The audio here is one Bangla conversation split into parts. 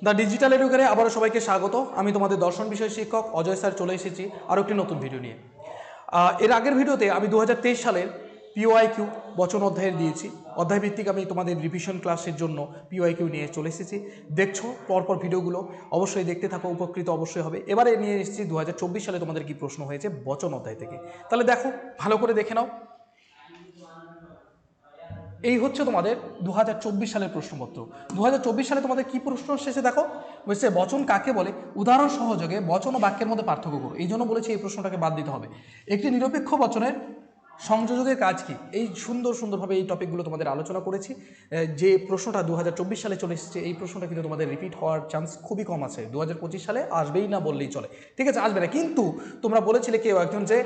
দ্য ডিজিটাল এডুকেরে আবারও সবাইকে স্বাগত। আমি তোমাদের দর্শন বিষয় শিক্ষক অজয় স্যার চলে এসেছি আরও একটি নতুন ভিডিও নিয়ে। এর আগের ভিডিওতে আমি 2023 সালের পিওআইকিউ বচন অধ্যায়ের দিয়েছি। অধ্যায়ভিত্তিক আমি তোমাদের রিভিশন ক্লাসের জন্য পিওআইকিউ নিয়ে চলে এসেছি। দেখছো পরপর ভিডিওগুলো, অবশ্যই দেখতে থাকো, উপকৃত অবশ্যই হবে। এবারে নিয়ে এসেছি 2024 সালে তোমাদের কি প্রশ্ন হয়েছে বচন অধ্যায় থেকে। তাহলে দেখো, ভালো করে দেখে নাও। এই হচ্ছে তোমাদের 2024 সালের প্রশ্নপত্র। 2024 সালে তোমাদের কি প্রশ্ন এসেছে দেখো, বলছে বচন কাকে বলে, উদাহরণ সহযোগে বচন ও বাক্যের মধ্যে পার্থক্য করো। এই জন্য বলেছি এই প্রশ্নটাকে বাদ দিতে হবে। একটি নিরপেক্ষ বচনের সংযোজকের কাজ কি, এই সুন্দরভাবে এই টপিকগুলো তোমাদের আলোচনা করেছি। যে প্রশ্নটা 2024 সালে চলে এসেছে, এই প্রশ্নটা কিন্তু তোমাদের রিপিট হওয়ার চান্স খুবই কম আছে। 2025 সালে আসবেই না বললেই চলে, ঠিক আছে, আসবে না। কিন্তু তোমরা বলেছিলে কেউ একজন যে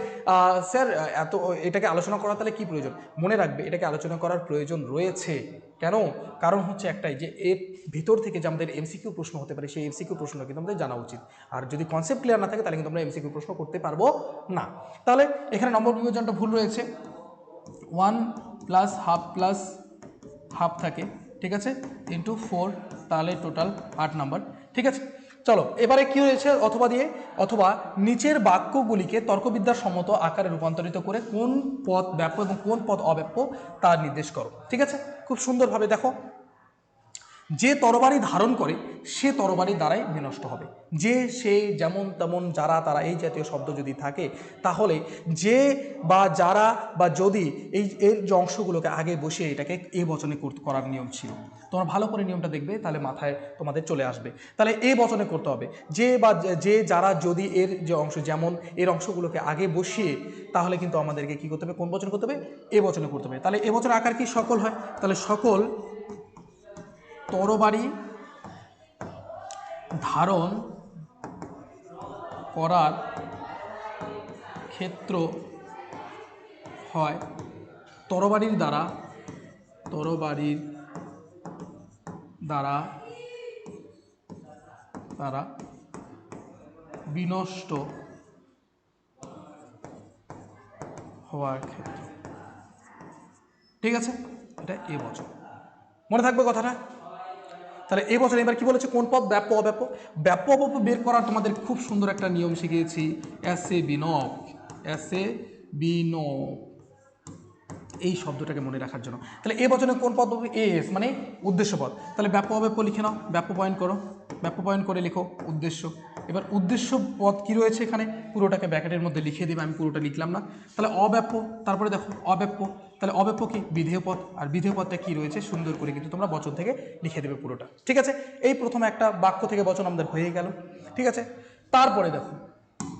স্যার এত এটাকে আলোচনা করা তাহলে কী প্রয়োজন, মনে রাখবে এটাকে আলোচনা করার প্রয়োজন রয়েছে। কেন? কারণ হচ্ছে একটাই, যে এর ভিতর থেকে যে আমাদের এমসিকিউ প্রশ্ন হতে পারে, সেই এমসিকিউ প্রশ্নটা কিন্তু আমাদের জানা উচিত। আর যদি কনসেপ্ট ক্লিয়ার না থাকে তাহলে কিন্তু আমরা এমসিকিউ প্রশ্ন করতে পারবো না। তাহলে এখানে নম্বর বিভাজনটা ভুল রয়েছে। 1 প্লাস হাফ থাকে, ঠিক আছে, ইন্টু 4, তাহলে টোটাল 8 নাম্বার, ঠিক আছে। চলো এবারে কি হয়েছে, অথবা দিয়ে, অথবা নিচের বাক্যগুলিকে তর্কবিদ্যার সম্মত আকারে রূপান্তরিত করে কোন পদ ব্যাপ্য এবং কোন পদ অব্যাপ্য তা নির্দেশ করো, ঠিক আছে। খুব সুন্দরভাবে দেখো, যে তরবারি ধারণ করে সে তরবারি দ্বারাই বিনষ্ট হবে। যে, সে, যেমন, তেমন, যারা, তারা, এই জাতীয় শব্দ যদি থাকে, তাহলে যে বা যারা বা যদি এর যে অংশগুলোকে আগে বসিয়ে এটাকে এ বচনে করার নিয়ম ছিল। তোমরা ভালো করে নিয়মটা দেখবে, তাহলে মাথায় তোমাদের চলে আসবে। তাহলে এ বচনে করতে হবে। যে বা যে, যারা, যদি, এর যে অংশ, যেমন, এর অংশগুলোকে আগে বসিয়ে তাহলে কিন্তু আমাদেরকে কী করতে হবে, কোন বচন করতে হবে, এ বচনে করতে হবে। তাহলে এ বচনের আকার কি, সকল হয়। তাহলে সকল তরবারি ধারণ করার ক্ষেত্র হয় তরবারির দ্বারা বিনষ্ট হওয়ার ক্ষেত্র, ঠিক আছে। এটা এ বচন, মনে থাকবে কথাটা। তাহলে এই বছর এবার কি বলেছে, কোন পদ ব্যাপ্য অব্যাপ্য। ব্যাপ্য অব্যাপ্য বের করার তোমাদের খুব সুন্দর একটা নিয়ম শিখিয়েছি, এসে বিনব, এই শব্দটাকে মনে রাখার জন্য। তাহলে এ বচনে কোন পদ পাবে, এস মানে উদ্দেশ্য পদ। তাহলে ব্যাপ্য অব্যাপ্য লিখে নাও, ব্যাপ্য পয়েন্ট করে লিখো উদ্দেশ্য। এবার উদ্দেশ্য পদ কি রয়েছে এখানে, পুরোটাকে ব্র্যাকেটের মধ্যে লিখে দেবে, আমি পুরোটা লিখলাম না। তাহলে অব্যাপ্য, তারপরে দেখো অব্যাপ্য, তাহলে অব্যাপ্য কি, বিধেয় পদ। আর বিধেয় পদটা কি রয়েছে, সুন্দর করে কিন্তু তোমরা বচন থেকে লিখে দেবে পুরোটা, ঠিক আছে। এই প্রথম একটা বাক্য থেকে বচন আমাদের হয়ে গেল, ঠিক আছে। তারপরে দেখো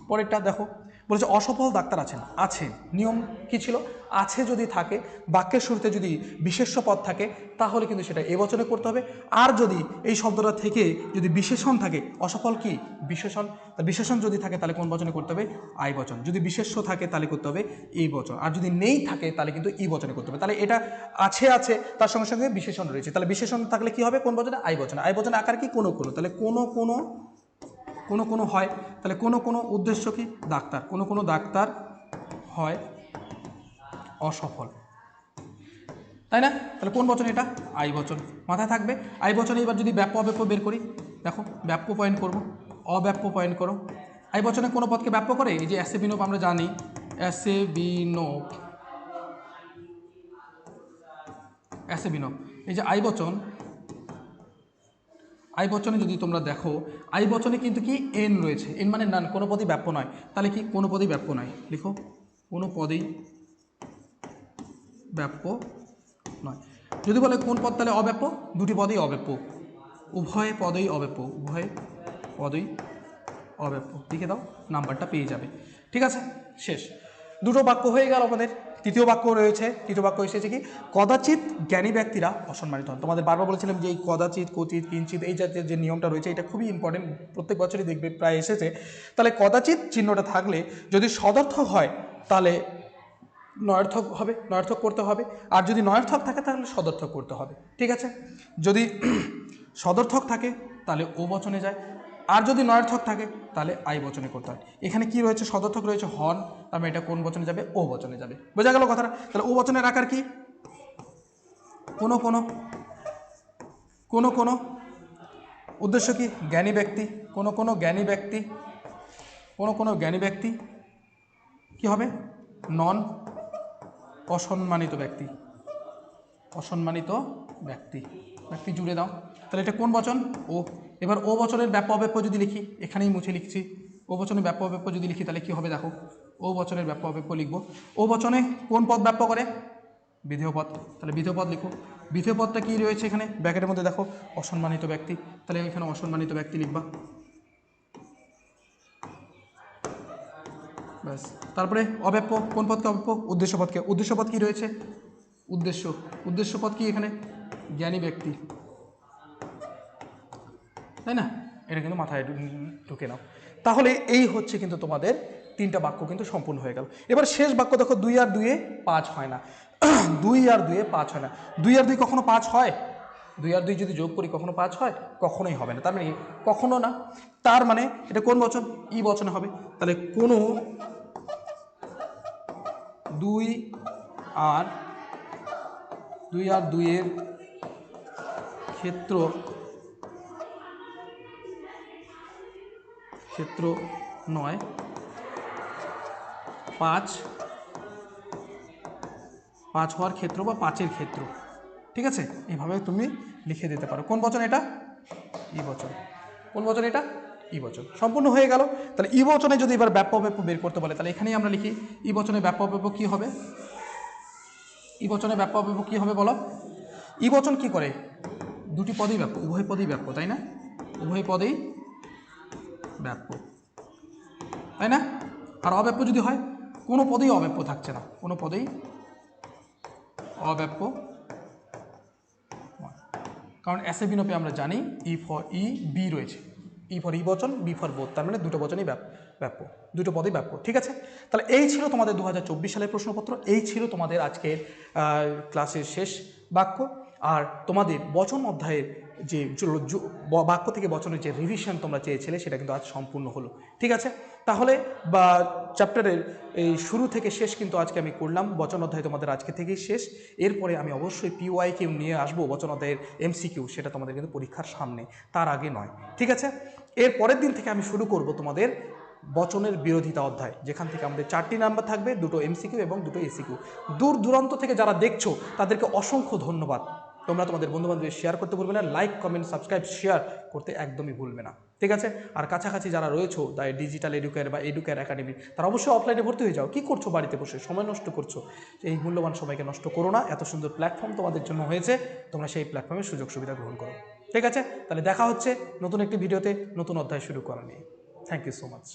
পরেরটা দেখো, বলেছে অসফল ডাক্তার আছে নিয়ম কি ছিল, আছে যদি থাকে, বাক্যের শুরুতে যদি বিশেষ্য পদ থাকে তাহলে কিন্তু সেটা এ বচনে করতে হবে। আর যদি এই শব্দটা থেকে যদি বিশেষণ থাকে, অসফল কি বিশেষণ, বিশেষণ যদি থাকে তাহলে কোন বচনে করতে হবে, আই বচন। যদি বিশেষ্য থাকে তাহলে করতে হবে এই বচন, আর যদি নেই থাকে তাহলে কিন্তু ই বচনে করতে হবে। তাহলে এটা আছে তার সঙ্গে সঙ্গে বিশেষণ রয়েছে, তাহলে বিশেষণ থাকলে কি হবে, কোন বচনে, আই বচনে। আই বচনে আকার কি, কোনো, তাহলে কোনো হয়। তাহলে কোনো উদ্দেশ্য কি, ডাক্তার, কোনো ডাক্তার হয় অসফল, তাই না। তাহলে কোন বচন এটা, আই বচন, মাথায় থাকবে। আই বচনে এবার যদি ব্যাপ্য অব্যাপ্য বের করি, দেখো ব্যাপ্য পয়েন্ট করব, অব্যাপ্য পয়েন্ট করো। আই বচনে কোনো পদকে ব্যাপ্য করে, এই যে এসে বিনোপ আমরা জানি, এসে বিনোপ, এই যে আই বচনে যদি তোমরা দেখো, আই বচনে কিন্তু কি এন রয়েছে, এন মানে নান, কোনো পদই ব্যাপ্য নয়। তাহলে কি, কোনো পদই ব্যাপ্য নয়, লিখো কোনো পদই ব্যাপ্য নয়। যদি বলে কোন পদ, তাহলে অব্যাপ্য, দুটি পদই অব্যাপ্য, উভয় পদই অব্যাপ্য, লিখে দাও, নাম্বারটা পেয়ে যাবে, ঠিক আছে। শেষ, দুটো বাক্য হয়ে গেল আমাদের। তৃতীয় বাক্য এসেছে কি, কদাচিৎ জ্ঞানী ব্যক্তিরা অসম্মানিত হন। তোমাদের বারবার বলেছিলাম যে এই কদাচিৎ, কচিৎ, কিঞ্চিৎ, এই জাতীয় যে নিয়মটা রয়েছে এটা খুবই ইম্পর্টেন্ট, প্রত্যেক বছরই দেখবে প্রায় এসেছে। তাহলে কদাচিৎ চিহ্নটা থাকলে যদি সদর্থক হয় তাহলে নয়ার্থক করতে হবে, আর যদি নয়ার্থক থাকে তাহলে সদর্থক করতে হবে, ঠিক আছে। যদি সদর্থক থাকে তাহলে ও বচনে যায়, আর যদি নয়ার্থক থাকে তাহলে আই বচনে করতে হয়। এখানে কি রয়েছে, সদর্থক রয়েছে হন, তার মানে এটা কোন বচনে যাবে, ও বচনে যাবে, বোঝা গেল কথাটা। তাহলে ও বচনের আকার কি, কোনো উদ্দেশ্য কি? জ্ঞানী ব্যক্তি, কোনো জ্ঞানী ব্যক্তি, কোনো জ্ঞানী ব্যক্তি কি হবে? নন অসম্মানিত ব্যক্তি, অসম্মানিত ব্যক্তি, ব্যক্তি জুড়ে দাও। তাহলে এটা কোন বচন? ও। এবার ও বচনের ব্যাপ্য অব্যপ্য যদি লিখি, এখানেই মুছে লিখছি, ও বচনের ব্যাপ্য অব্যপ্য যদি লিখি তাহলে কি হবে দেখো, ও বচনের ব্যাপ্য অব্যপ্য লিখবো। ও বচনে কোন পদ ব্যাপ্য করে? বিধেয় পদ। তাহলে বিধেয় পদ লিখো। বিধেয় পদটা কী রয়েছে এখানে ব্র্যাকেটের মধ্যে দেখো? অসম্মানিত ব্যক্তি। তাহলে এখানে অসম্মানিত ব্যক্তি লিখবা, ব্যাস। তারপরে অব্যপ্য, কোন পদকে অব্যপ্য? উদ্দেশ্য পদকে। উদ্দেশ্য পদ কী রয়েছে? উদ্দেশ্য পদ কি এখানে? জ্ঞানী ব্যক্তি, তাই না? এটা কিন্তু মাথায় ঢুকে নাও। তাহলে এই হচ্ছে কিন্তু তোমাদের 3টা বাক্য কিন্তু সম্পূর্ণ হয়ে গেল। এবার শেষ বাক্য দেখো, 2 আর 2 5 হয় না। 2 আর 2 5 হয় না। 2 আর 2 কখনো 5 হয়? 2 আর 2 যদি যোগ করি কখনো 5 হয়? কখনোই হবে না। তার মানে কখনো না। তার মানে এটা কোন বচন? ই বচনে হবে। তাহলে কোনো 2 আর 2 এর ক্ষেত্র নয়, 5 হওয়ার ক্ষেত্র বা 5-এর ক্ষেত্র। ঠিক আছে, এইভাবে তুমি লিখে দিতে পারো। কোন বচন এটা? ই বচন। কোন বচন এটা? ই বচন। সম্পূর্ণ হয়ে গেল। তাহলে ই বচনে যদি এবার ব্যাপ্য অব্যপ্য বের করতে বলে তাহলে এখানেই আমরা লিখি ই বচনে ব্যাপ্য অব্যপ্য কী হবে? ই বচনে ব্যাপ্য অব্যপ্য কী হবে বলো? ই বচন কি করে? দুটি পদেই ব্যাপ্য, উভয় পদেই ব্যাপ্য, তাই না? উভয় পদেই ব্যাপ্য, তাই না? আর অব্যপ্য যদি হয়, কোনো পদেই অব্যপ্য থাকছে না, কোনো পদেই অব্যপ্য। কারণ অ্যাসে বিনোপে আমরা জানি ই ফর ই বি রয়েছে, ই ফর ই বচন, বি ফর বোথ, তার মানে দুটো বচনই ব্যাপ্য, দুটো পদেই ব্যাপ্য। ঠিক আছে, তাহলে এই ছিল তোমাদের 2024 সালের প্রশ্নপত্র, এই ছিল তোমাদের আজকের ক্লাসের শেষ বাক্য। আর তোমাদের বচন অধ্যায়ের যে বাক্য থেকে বচনের যে রিভিশন তোমরা চেয়েছিলে সেটা কিন্তু আজ সম্পূর্ণ হলো। ঠিক আছে, তাহলে বা চ্যাপ্টারের এই শুরু থেকে শেষ কিন্তু আজকে আমি করলাম। বচন অধ্যায় তোমাদের আজকে থেকেই শেষ। এরপরে আমি অবশ্যই PYQ নিয়ে আসবো, বচন অধ্যায়ের MCQ, সেটা তোমাদের কিন্তু পরীক্ষার সামনে, তার আগে নয়। ঠিক আছে, এর পরের দিন থেকে আমি শুরু করব তোমাদের বচনের বিরোধিতা অধ্যায়, যেখান থেকে আমাদের 4টি নাম্বার থাকবে, 2টো MCQ এবং 2টো ACQ। দূর দূরান্ত থেকে যারা দেখছো তাদেরকে অসংখ্য ধন্যবাদ। তোমরা তোমাদের বন্ধুবান্ধবদের শেয়ার করতে ভুলবে না, লাইক কমেন্ট সাবস্ক্রাইব শেয়ার করতে একদমই ভুলবে না। ঠিক আছে, আর কাছাকাছি যারা রয়েছো তাই ডিজিটাল এডুকেয়ার বা এডুকেয়ার একাডেমি, তারা অবশ্যই অফলাইনে ভর্তি হয়ে যাও। কি করছো বাড়িতে বসে? সময় নষ্ট করছো। এই মূল্যবান সময়কে নষ্ট করো না, এত সুন্দর প্ল্যাটফর্ম তোমাদের জন্য হয়েছে, তোমরা সেই প্ল্যাটফর্মের সুযোগ সুবিধা গ্রহণ করো। ঠিক আছে, তাহলে দেখা হচ্ছে নতুন একটি ভিডিওতে নতুন অধ্যায় শুরু করা নিয়ে। Thank you so much.